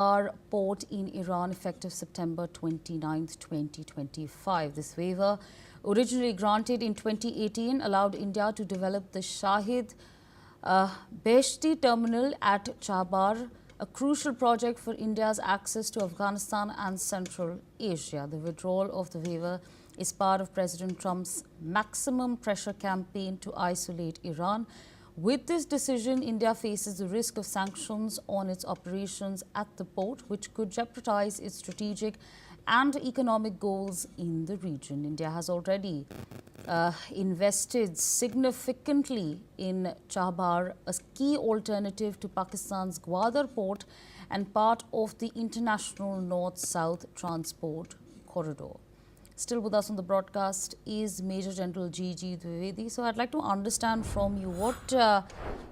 Chabahar port in Iran effective September 29, 2025. This waiver, originally granted in 2018, allowed India to develop the Shahid Beheshti terminal at Chabahar, a crucial project for India's access to Afghanistan and Central Asia. The withdrawal of the waiver is part of President Trump's maximum pressure campaign to isolate Iran. With this decision, India faces the risk of sanctions on its operations at the port, which could jeopardize its strategic and economic goals in the region. India has already invested significantly in Chabahar, a key alternative to Pakistan's Gwadar port and part of the international north-south transport corridor. Still with us on the broadcast is Major General G.G. Dwivedi. So I'd like to understand from you, what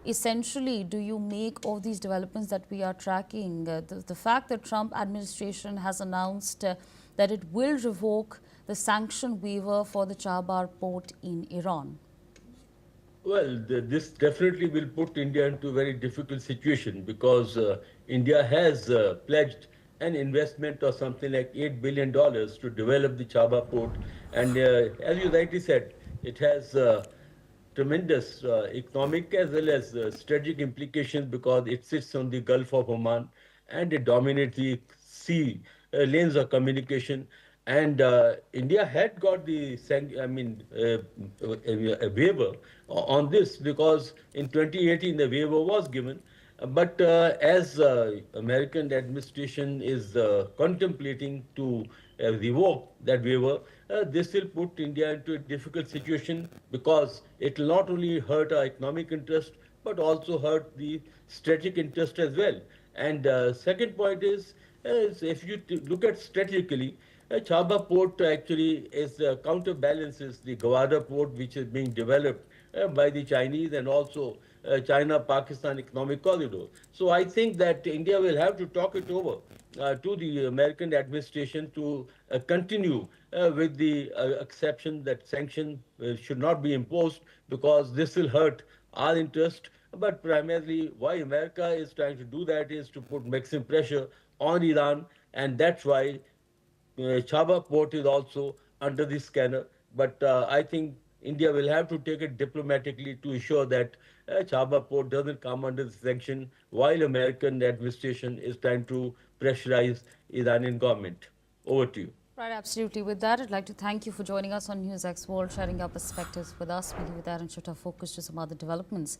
essentially do you make of these developments that we are tracking? The fact that Trump administration has announced that it will revoke the sanction waiver for the Chabahar port in Iran. Well, this definitely will put India into a very difficult situation because India has pledged an investment of something like $8 billion to develop the Chabahar port. And as you rightly said, it has tremendous economic as well as strategic implications because it sits on the Gulf of Oman and it dominates the sea lanes of communication. And India had got the a waiver on this because in 2018 the waiver was given. But as American administration is contemplating to revoke that waiver, this will put India into a difficult situation because it will not only hurt our economic interest but also hurt the strategic interest as well. And second point is if you look at strategically, Chabahar port actually is counterbalances the Gwadar port, which is being developed by the Chinese and also China-Pakistan economic corridor. So I think that India will have to talk it over to the American administration to continue with the exception that sanction should not be imposed because this will hurt our interest. But primarily why America is trying to do that is to put maximum pressure on Iran, and that's why Chabahar port is also under the scanner. But I think India will have to take it diplomatically to ensure that Chabahar port doesn't come under the sanction while American administration is trying to pressurize Iranian government. Over to you. Right, absolutely. With that, I'd like to thank you for joining us on NewsX World, sharing your perspectives with us. We leave it there and shift our focus to some other developments.